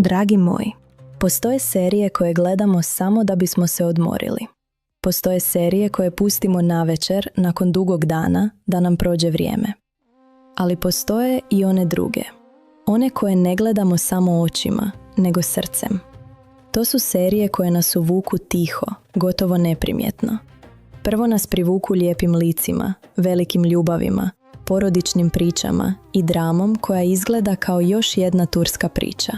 Dragi moji, postoje serije koje gledamo samo da bismo se odmorili. Postoje serije koje pustimo navečer nakon dugog dana da nam prođe vrijeme. Ali postoje i one druge. One koje ne gledamo samo očima, nego srcem. To su serije koje nas uvuku tiho, gotovo neprimjetno. Prvo nas privuku lijepim licima, velikim ljubavima, porodičnim pričama i dramom koja izgleda kao još jedna turska priča.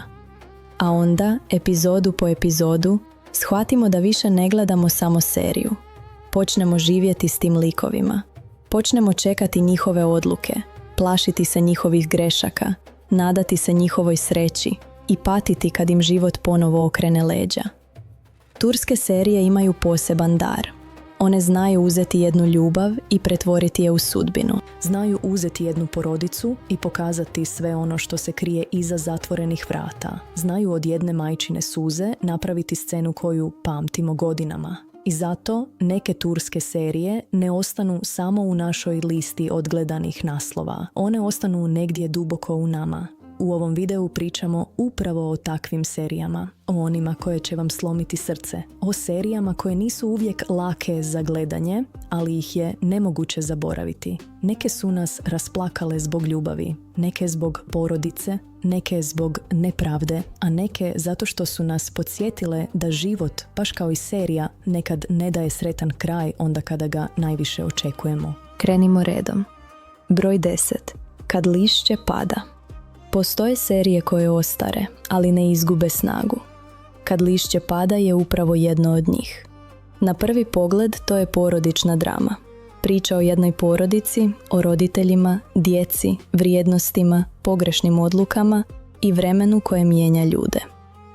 A onda, epizodu po epizodu, shvatimo da više ne gledamo samo seriju. Počnemo živjeti s tim likovima. Počnemo čekati njihove odluke, plašiti se njihovih grešaka, nadati se njihovoj sreći i patiti kad im život ponovo okrene leđa. Turske serije imaju poseban dar. One znaju uzeti jednu ljubav i pretvoriti je u sudbinu. Znaju uzeti jednu porodicu i pokazati sve ono što se krije iza zatvorenih vrata. Znaju od jedne majčine suze napraviti scenu koju pamtimo godinama. I zato neke turske serije ne ostanu samo u našoj listi odgledanih naslova. One ostanu negdje duboko u nama. U ovom videu pričamo upravo o takvim serijama, o onima koje će vam slomiti srce, o serijama koje nisu uvijek lake za gledanje, ali ih je nemoguće zaboraviti. Neke su nas rasplakale zbog ljubavi, neke zbog porodice, neke zbog nepravde, a neke zato što su nas podsjetile da život, baš kao i serija, nekad ne daje sretan kraj onda kada ga najviše očekujemo. Krenimo redom. Broj 10. Kad lišće pada. Postoje serije koje ostare, ali ne izgube snagu. Kad lišće pada je upravo jedno od njih. Na prvi pogled to je porodična drama. Priča o jednoj porodici, o roditeljima, djeci, vrijednostima, pogrešnim odlukama i vremenu koje mijenja ljude.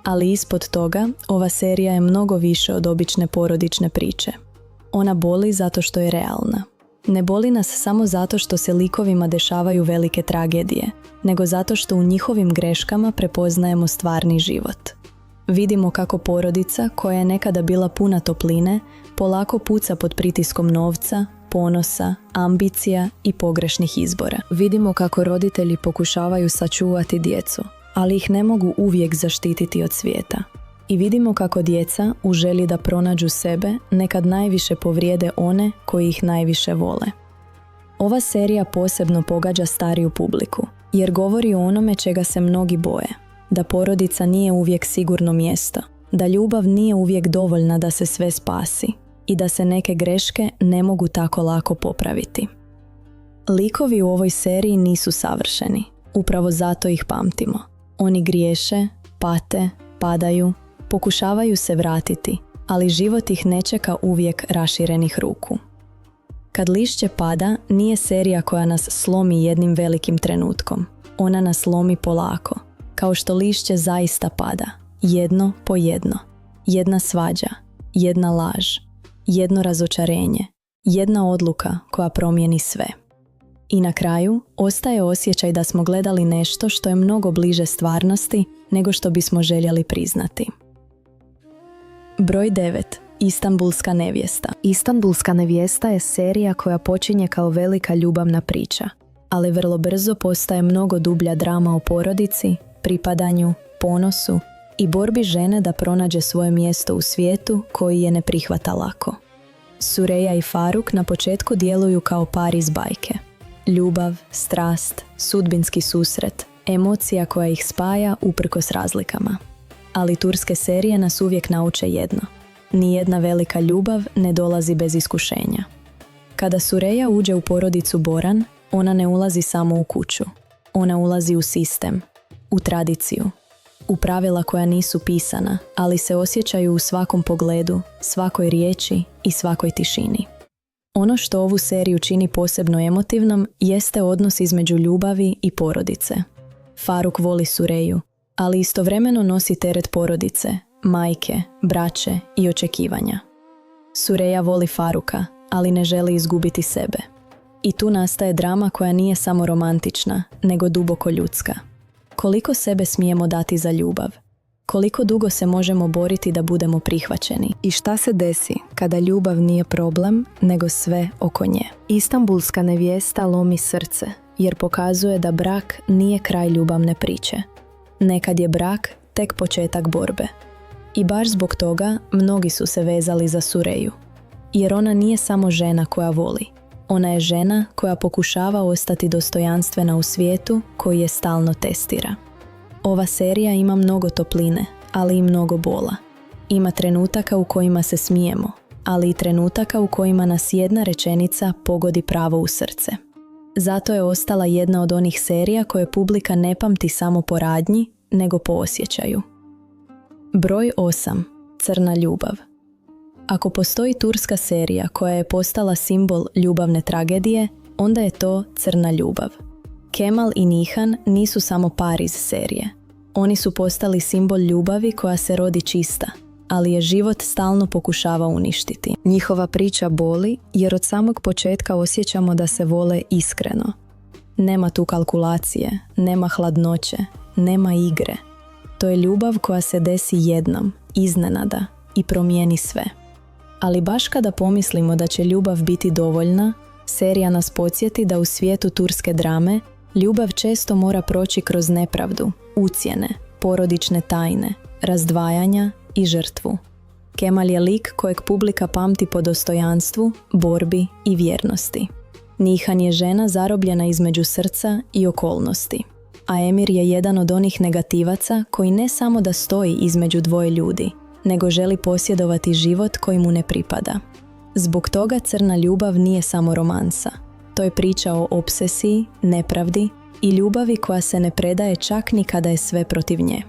Ali ispod toga, ova serija je mnogo više od obične porodične priče. Ona boli zato što je realna. Ne boli nas samo zato što se likovima dešavaju velike tragedije, nego zato što u njihovim greškama prepoznajemo stvarni život. Vidimo kako porodica, koja je nekada bila puna topline, polako puca pod pritiskom novca, ponosa, ambicija i pogrešnih izbora. Vidimo kako roditelji pokušavaju sačuvati djecu, ali ih ne mogu uvijek zaštititi od svijeta. I vidimo kako djeca, u želji da pronađu sebe, nekad najviše povrijede one koji ih najviše vole. Ova serija posebno pogađa stariju publiku, jer govori o onome čega se mnogi boje. Da porodica nije uvijek sigurno mjesto, da ljubav nije uvijek dovoljna da se sve spasi i da se neke greške ne mogu tako lako popraviti. Likovi u ovoj seriji nisu savršeni, upravo zato ih pamtimo. Oni griješe, pate, padaju, pokušavaju se vratiti, ali život ih ne čeka uvijek raširenih ruku. Kad lišće pada nije serija koja nas slomi jednim velikim trenutkom. Ona nas slomi polako, kao što lišće zaista pada, jedno po jedno. Jedna svađa, jedna laž, jedno razočarenje, jedna odluka koja promijeni sve. I na kraju ostaje osjećaj da smo gledali nešto što je mnogo bliže stvarnosti nego što bismo željeli priznati. Broj 9. Istanbulska nevjesta. Istanbulska nevjesta je serija koja počinje kao velika ljubavna priča, ali vrlo brzo postaje mnogo dublja drama o porodici, pripadanju, ponosu i borbi žene da pronađe svoje mjesto u svijetu koji je ne prihvata lako. Sureja i Faruk na početku djeluju kao par iz bajke. Ljubav, strast, sudbinski susret, emocija koja ih spaja uprkos razlikama. Ali turske serije nas uvijek nauče jedno. Nijedna velika ljubav ne dolazi bez iskušenja. Kada Sureja uđe u porodicu Boran, ona ne ulazi samo u kuću. Ona ulazi u sistem, u tradiciju, u pravila koja nisu pisana, ali se osjećaju u svakom pogledu, svakoj riječi i svakoj tišini. Ono što ovu seriju čini posebno emotivnom jeste odnos između ljubavi i porodice. Faruk voli Sureju, ali istovremeno nosi teret porodice, majke, braće i očekivanja. Sureja voli Faruka, ali ne želi izgubiti sebe. I tu nastaje drama koja nije samo romantična, nego duboko ljudska. Koliko sebe smijemo dati za ljubav? Koliko dugo se možemo boriti da budemo prihvaćeni? I šta se desi kada ljubav nije problem, nego sve oko nje? Istanbulska nevjesta lomi srce, jer pokazuje da brak nije kraj ljubavne priče. Nekad je brak tek početak borbe. I baš zbog toga mnogi su se vezali za Sureju. Jer ona nije samo žena koja voli. Ona je žena koja pokušava ostati dostojanstvena u svijetu koji je stalno testira. Ova serija ima mnogo topline, ali i mnogo bola. Ima trenutaka u kojima se smijemo, ali i trenutaka u kojima nas jedna rečenica pogodi pravo u srce. Zato je ostala jedna od onih serija koje publika ne pamti samo po radnji, nego po osjećaju. Broj 8. Crna ljubav. Ako postoji turska serija koja je postala simbol ljubavne tragedije, onda je to Crna ljubav. Kemal i Nihan nisu samo par iz serije. Oni su postali simbol ljubavi koja se rodi čista, ali je život stalno pokušava uništiti. Njihova priča boli jer od samog početka osjećamo da se vole iskreno. Nema tu kalkulacije, nema hladnoće, nema igre. To je ljubav koja se desi jednom, iznenada i promijeni sve. Ali baš kada pomislimo da će ljubav biti dovoljna, serija nas podsjeti da u svijetu turske drame ljubav često mora proći kroz nepravdu, ucjene, porodične tajne, razdvajanja i žrtvu. Kemal je lik kojeg publika pamti po dostojanstvu, borbi i vjernosti. Nihan je žena zarobljena između srca i okolnosti. A Emir je jedan od onih negativaca koji ne samo da stoji između dvoje ljudi, nego želi posjedovati život koji mu ne pripada. Zbog toga Crna ljubav nije samo romansa. To je priča o obsesiji, nepravdi i ljubavi koja se ne predaje čak ni kada je sve protiv nje.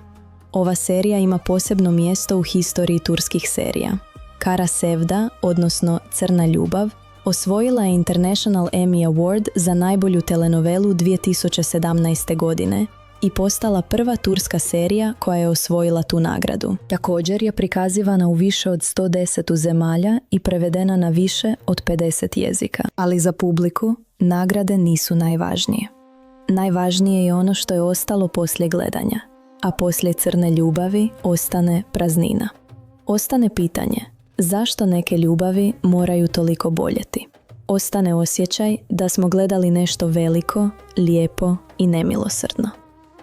Ova serija ima posebno mjesto u historiji turskih serija. Kara Sevda, odnosno Crna ljubav, osvojila je International Emmy Award za najbolju telenovelu 2017. godine i postala prva turska serija koja je osvojila tu nagradu. Također je prikazivana u više od 110 zemalja i prevedena na više od 50 jezika. Ali za publiku nagrade nisu najvažnije. Najvažnije je ono što je ostalo poslije gledanja, a poslije Crne ljubavi ostane praznina. Ostane pitanje, zašto neke ljubavi moraju toliko boljeti? Ostane osjećaj da smo gledali nešto veliko, lijepo i nemilosrdno.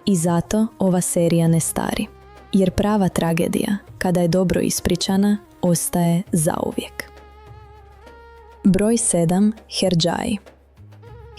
I zato ova serija ne stari. Jer prava tragedija, kada je dobro ispričana, ostaje zauvijek. Broj 7. Herdžai.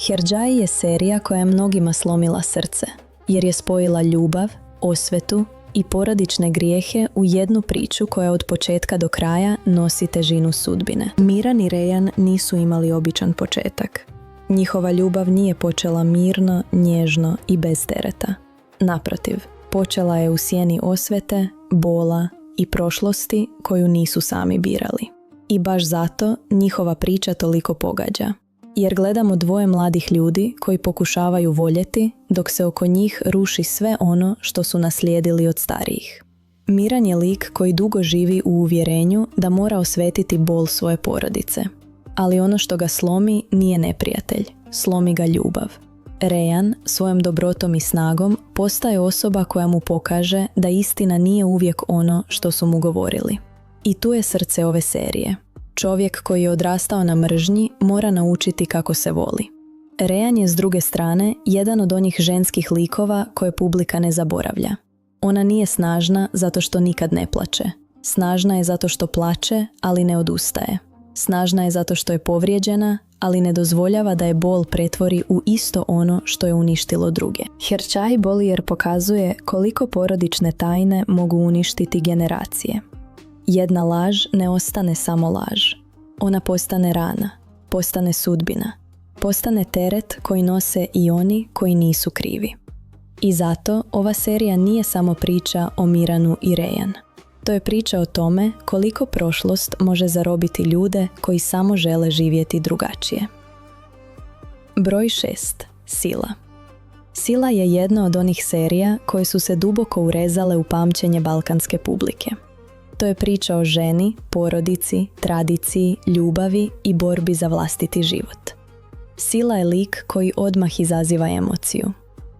Herdžai je serija koja je mnogima slomila srce, jer je spojila ljubav, osvetu i porodične grijehe u jednu priču koja od početka do kraja nosi težinu sudbine. Miran i Rejan nisu imali običan početak. Njihova ljubav nije počela mirno, nježno i bez tereta. Naprotiv, počela je u sjeni osvete, bola i prošlosti koju nisu sami birali. I baš zato njihova priča toliko pogađa. Jer gledamo dvoje mladih ljudi koji pokušavaju voljeti dok se oko njih ruši sve ono što su naslijedili od starijih. Miran je lik koji dugo živi u uvjerenju da mora osvetiti bol svoje porodice. Ali ono što ga slomi nije neprijatelj, slomi ga ljubav. Rejan svojom dobrotom i snagom postaje osoba koja mu pokaže da istina nije uvijek ono što su mu govorili. I tu je srce ove serije. Čovjek koji je odrastao na mržnji mora naučiti kako se voli. Rejan je s druge strane jedan od onih ženskih likova koje publika ne zaboravlja. Ona nije snažna zato što nikad ne plače. Snažna je zato što plače, ali ne odustaje. Snažna je zato što je povrijeđena, ali ne dozvoljava da je bol pretvori u isto ono što je uništilo druge. Herdžai boli jer pokazuje koliko porodične tajne mogu uništiti generacije. Jedna laž ne ostane samo laž. Ona postane rana, postane sudbina, postane teret koji nose i oni koji nisu krivi. I zato ova serija nije samo priča o Miranu i Rejan. To je priča o tome koliko prošlost može zarobiti ljude koji samo žele živjeti drugačije. Broj 6. Sila. Sila je jedna od onih serija koje su se duboko urezale u pamćenje balkanske publike. To je priča o ženi, porodici, tradiciji, ljubavi i borbi za vlastiti život. Sila je lik koji odmah izaziva emociju.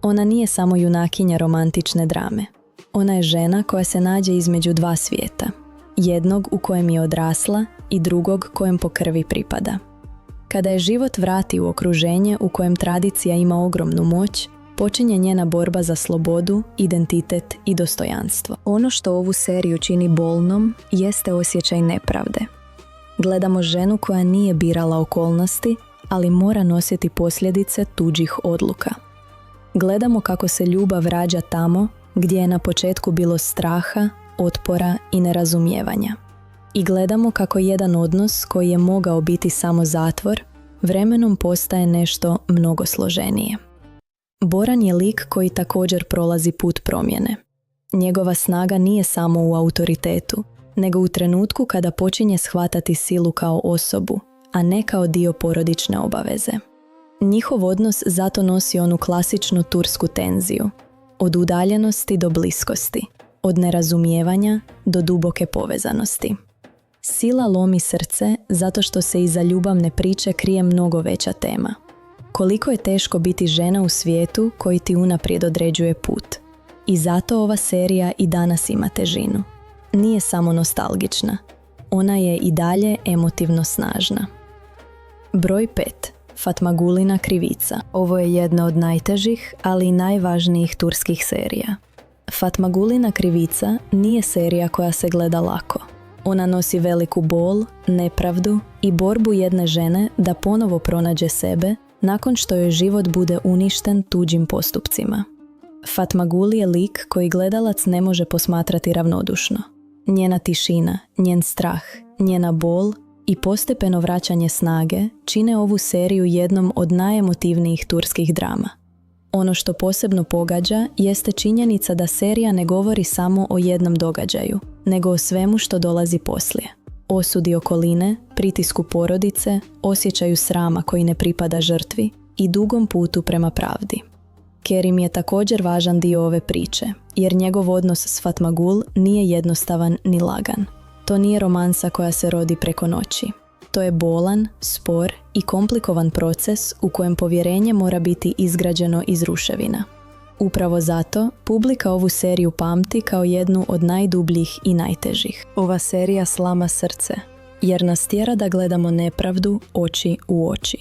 Ona nije samo junakinja romantične drame. Ona je žena koja se nađe između dva svijeta. Jednog u kojem je odrasla i drugog kojem po krvi pripada. Kada je život vrati u okruženje u kojem tradicija ima ogromnu moć, počinje njena borba za slobodu, identitet i dostojanstvo. Ono što ovu seriju čini bolnom jeste osjećaj nepravde. Gledamo ženu koja nije birala okolnosti, ali mora nositi posljedice tuđih odluka. Gledamo kako se ljubav rađa tamo gdje je na početku bilo straha, otpora i nerazumijevanja. I gledamo kako jedan odnos koji je mogao biti samo zatvor, vremenom postaje nešto mnogo složenije. Boran je lik koji također prolazi put promjene. Njegova snaga nije samo u autoritetu, nego u trenutku kada počinje shvatati silu kao osobu, a ne kao dio porodične obaveze. Njihov odnos zato nosi onu klasičnu tursku tenziju, od udaljenosti do bliskosti, od nerazumijevanja do duboke povezanosti. Sila lomi srce zato što se iza ljubavne priče krije mnogo veća tema. Koliko je teško biti žena u svijetu koji ti unaprijed određuje put. I zato ova serija i danas ima težinu. Nije samo nostalgična. Ona je i dalje emotivno snažna. Broj 5. Fatmagulina krivica. Ovo je jedna od najtežih, ali i najvažnijih turskih serija. Fatmagulina krivica nije serija koja se gleda lako. Ona nosi veliku bol, nepravdu i borbu jedne žene da ponovo pronađe sebe nakon što joj život bude uništen tuđim postupcima. Fatmagul je lik koji gledalac ne može posmatrati ravnodušno. Njena tišina, njen strah, njena bol i postepeno vraćanje snage čine ovu seriju jednom od najemotivnijih turskih drama. Ono što posebno pogađa jeste činjenica da serija ne govori samo o jednom događaju, nego o svemu što dolazi poslije. Osudi okoline, pritisku porodice, osjećaju srama koji ne pripada žrtvi i dugom putu prema pravdi. Kerim je također važan dio ove priče, jer njegov odnos s Fatmagul nije jednostavan ni lagan. To nije romansa koja se rodi preko noći. To je bolan, spor i komplikovan proces u kojem povjerenje mora biti izgrađeno iz ruševina. Upravo zato publika ovu seriju pamti kao jednu od najdubljih i najtežih. Ova serija slama srce, jer nas tjera da gledamo nepravdu oči u oči.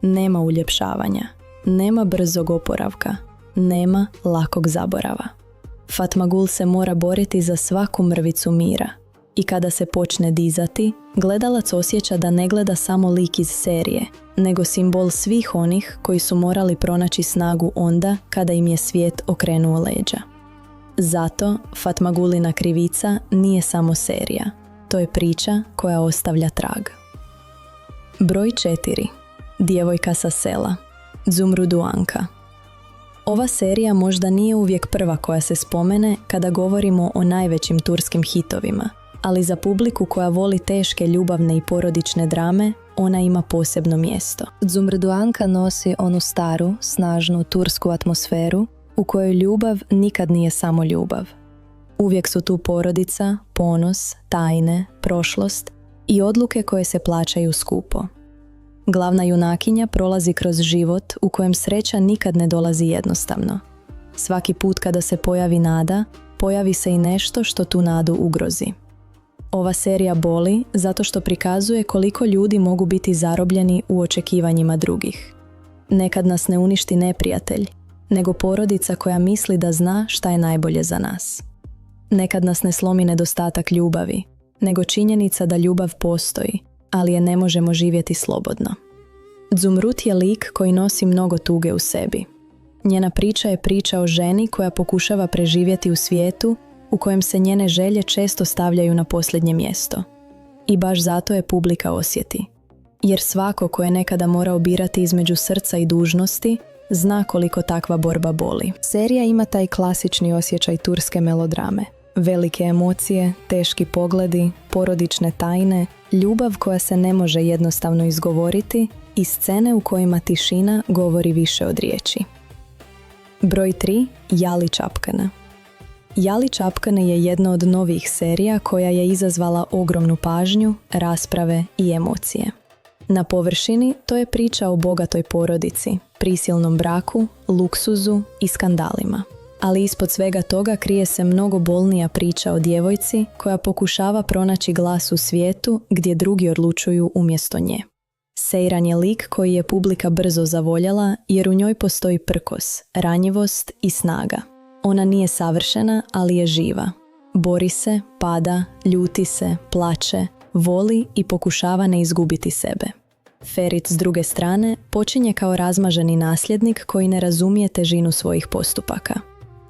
Nema uljepšavanja, nema brzog oporavka, nema lakog zaborava. Fatmagul se mora boriti za svaku mrvicu mira. I kada se počne dizati, gledalac osjeća da ne gleda samo lik iz serije, nego simbol svih onih koji su morali pronaći snagu onda kada im je svijet okrenuo leđa. Zato Fatmagulina krivica nije samo serija, to je priča koja ostavlja trag. Broj 4. Djevojka sa sela. Zumruduanka. Ova serija možda nije uvijek prva koja se spomene kada govorimo o najvećim turskim hitovima, ali za publiku koja voli teške ljubavne i porodične drame, ona ima posebno mjesto. Zumruduanka nosi onu staru, snažnu tursku atmosferu u kojoj ljubav nikad nije samo ljubav. Uvijek su tu porodica, ponos, tajne, prošlost i odluke koje se plaćaju skupo. Glavna junakinja prolazi kroz život u kojem sreća nikad ne dolazi jednostavno. Svaki put kada se pojavi nada, pojavi se i nešto što tu nadu ugrozi. Ova serija boli zato što prikazuje koliko ljudi mogu biti zarobljeni u očekivanjima drugih. Nekad nas ne uništi neprijatelj, nego porodica koja misli da zna šta je najbolje za nas. Nekad nas ne slomi nedostatak ljubavi, nego činjenica da ljubav postoji, ali je ne možemo živjeti slobodno. Zumrut je lik koji nosi mnogo tuge u sebi. Njena priča je priča o ženi koja pokušava preživjeti u svijetu u kojem se njene želje često stavljaju na posljednje mjesto. I baš zato je publika osjeti. Jer svako ko je nekada morao birati između srca i dužnosti, zna koliko takva borba boli. Serija ima taj klasični osjećaj turske melodrame. Velike emocije, teški pogledi, porodične tajne, ljubav koja se ne može jednostavno izgovoriti i scene u kojima tišina govori više od riječi. Broj 3. Jali Čapkana. Jali Čapkane je jedna od novih serija koja je izazvala ogromnu pažnju, rasprave i emocije. Na površini to je priča o bogatoj porodici, prisilnom braku, luksuzu i skandalima. Ali ispod svega toga krije se mnogo bolnija priča o djevojci koja pokušava pronaći glas u svijetu gdje drugi odlučuju umjesto nje. Seiran je lik koji je publika brzo zavoljela jer u njoj postoji prkos, ranjivost i snaga. Ona nije savršena, ali je živa. Bori se, pada, ljuti se, plače, voli i pokušava ne izgubiti sebe. Ferit, s druge strane, počinje kao razmaženi nasljednik koji ne razumije težinu svojih postupaka.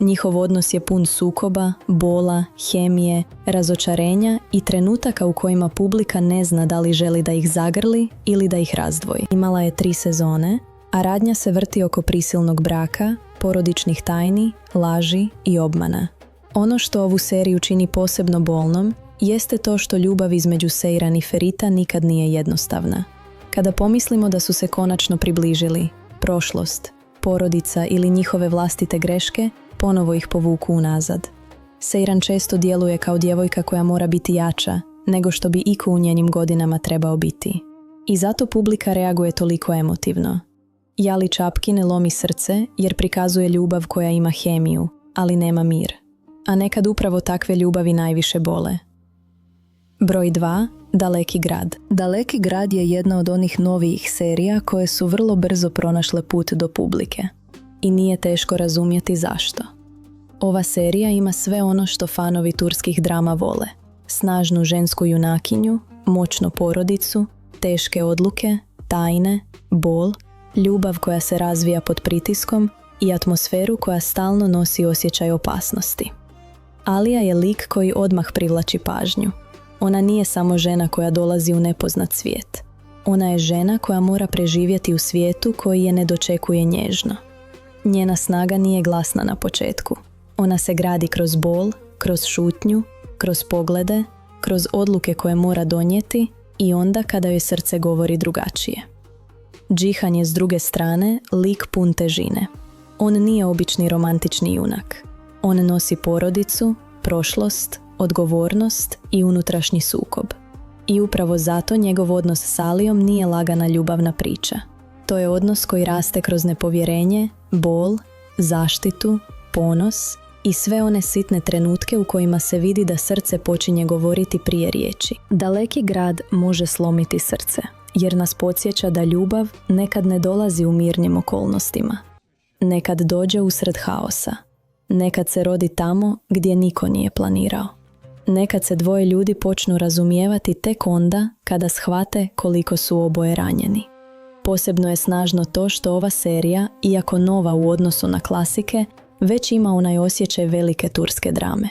Njihov odnos je pun sukoba, bola, hemije, razočarenja i trenutaka u kojima publika ne zna da li želi da ih zagrli ili da ih razdvoji. Imala je 3 sezone, a radnja se vrti oko prisilnog braka, porodičnih tajni, laži i obmana. Ono što ovu seriju čini posebno bolnom jeste to što ljubav između Seiran i Ferita nikad nije jednostavna. Kada pomislimo da su se konačno približili, prošlost, porodica ili njihove vlastite greške ponovo ih povuku unazad. Seiran često djeluje kao djevojka koja mora biti jača nego što bi iko u njenim godinama trebao biti. I zato publika reaguje toliko emotivno. Jali Čapki ne lomi srce jer prikazuje ljubav koja ima hemiju, ali nema mir. A nekad upravo takve ljubavi najviše bole. Broj 2. Daleki grad. Daleki grad je jedna od onih novijih serija koje su vrlo brzo pronašle put do publike. I nije teško razumjeti zašto. Ova serija ima sve ono što fanovi turskih drama vole. Snažnu žensku junakinju, moćnu porodicu, teške odluke, tajne, bol, ljubav koja se razvija pod pritiskom i atmosferu koja stalno nosi osjećaj opasnosti. Alija je lik koji odmah privlači pažnju. Ona nije samo žena koja dolazi u nepoznat svijet. Ona je žena koja mora preživjeti u svijetu koji je ne dočekuje nježno. Njena snaga nije glasna na početku. Ona se gradi kroz bol, kroz šutnju, kroz poglede, kroz odluke koje mora donijeti i onda kada joj srce govori drugačije. Džihan je s druge strane lik pun težine. On nije obični romantični junak. On nosi porodicu, prošlost, odgovornost i unutrašnji sukob. I upravo zato njegov odnos s Alijom nije lagana ljubavna priča. To je odnos koji raste kroz nepovjerenje, bol, zaštitu, ponos i sve one sitne trenutke u kojima se vidi da srce počinje govoriti prije riječi. Daleki grad može slomiti srce, jer nas podsjeća da ljubav nekad ne dolazi u mirnim okolnostima. Nekad dođe usred haosa. Nekad se rodi tamo gdje niko nije planirao. Nekad se dvoje ljudi počnu razumijevati tek onda kada shvate koliko su oboje ranjeni. Posebno je snažno to što ova serija, iako nova u odnosu na klasike, već ima onaj osjećaj velike turske drame.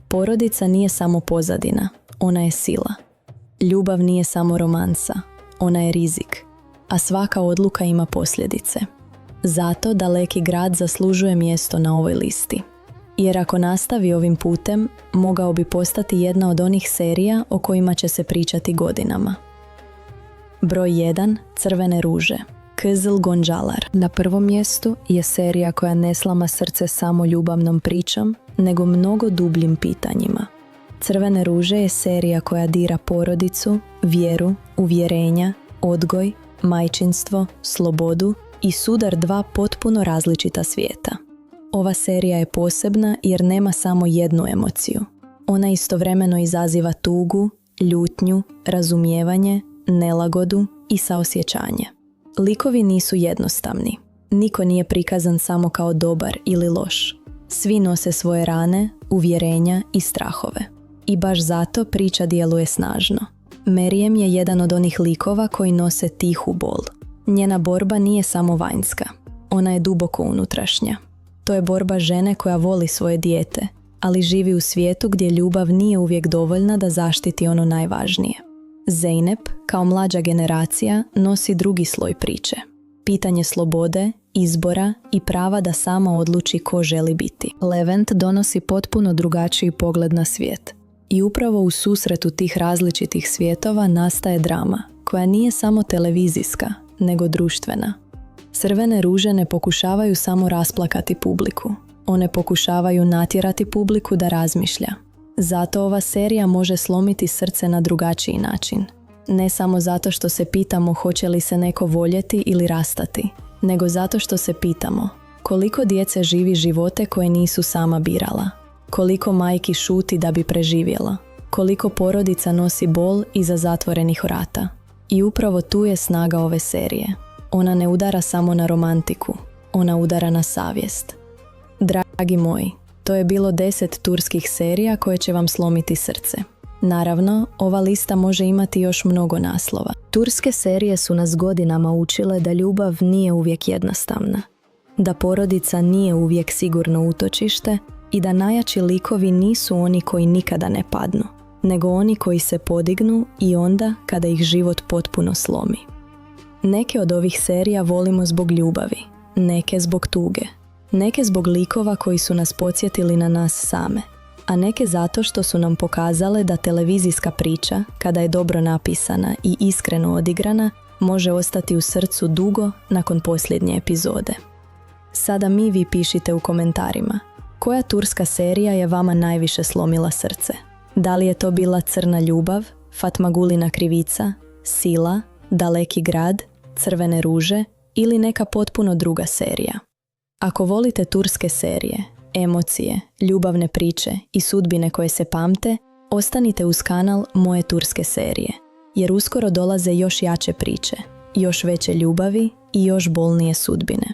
Porodica nije samo pozadina, ona je sila. Ljubav nije samo romansa, ona je rizik, a svaka odluka ima posljedice. Zato Daleki grad zaslužuje mjesto na ovoj listi. Jer ako nastavi ovim putem, mogao bi postati jedna od onih serija o kojima će se pričati godinama. Broj 1. Crvene ruže. Kızıl Goncalar. Na prvom mjestu je serija koja ne slama srce samo ljubavnom pričom, nego mnogo dubljim pitanjima. Crvene ruže je serija koja dira porodicu, vjeru, uvjerenja, odgoj, majčinstvo, slobodu i sudar dva potpuno različita svijeta. Ova serija je posebna jer nema samo jednu emociju. Ona istovremeno izaziva tugu, ljutnju, razumijevanje, nelagodu i saosjećanje. Likovi nisu jednostavni. Niko nije prikazan samo kao dobar ili loš. Svi nose svoje rane, uvjerenja i strahove. I baš zato priča djeluje snažno. Merijem je jedan od onih likova koji nose tihu bol. Njena borba nije samo vanjska. Ona je duboko unutrašnja. To je borba žene koja voli svoje dijete, ali živi u svijetu gdje ljubav nije uvijek dovoljna da zaštiti ono najvažnije. Zeynep, kao mlađa generacija, nosi drugi sloj priče. Pitanje slobode, izbora i prava da sama odluči ko želi biti. Levent donosi potpuno drugačiji pogled na svijet. I upravo u susretu tih različitih svjetova nastaje drama, koja nije samo televizijska, nego društvena. Crvene ruže ne pokušavaju samo rasplakati publiku. One pokušavaju natjerati publiku da razmišlja. Zato ova serija može slomiti srce na drugačiji način. Ne samo zato što se pitamo hoće li se neko voljeti ili rastati, nego zato što se pitamo koliko djece živi živote koje nisu sama birala, koliko majki šuti da bi preživjela, koliko porodica nosi bol iza zatvorenih vrata. I upravo tu je snaga ove serije. Ona ne udara samo na romantiku, ona udara na savjest. Dragi moji, to je bilo 10 turskih serija koje će vam slomiti srce. Naravno, ova lista može imati još mnogo naslova. Turske serije su nas godinama učile da ljubav nije uvijek jednostavna, da porodica nije uvijek sigurno utočište i da najjači likovi nisu oni koji nikada ne padnu, nego oni koji se podignu i onda kada ih život potpuno slomi. Neke od ovih serija volimo zbog ljubavi, neke zbog tuge, neke zbog likova koji su nas podsjetili na nas same, a neke zato što su nam pokazale da televizijska priča, kada je dobro napisana i iskreno odigrana, može ostati u srcu dugo nakon posljednje epizode. Sada vi pišite u komentarima, koja turska serija je vama najviše slomila srce? Da li je to bila Crna ljubav, Fatmagulina krivica, Sila, Daleki grad, Crvene ruže ili neka potpuno druga serija? Ako volite turske serije, emocije, ljubavne priče i sudbine koje se pamte, ostanite uz kanal Moje turske serije, jer uskoro dolaze još jače priče, još veće ljubavi i još bolnije sudbine.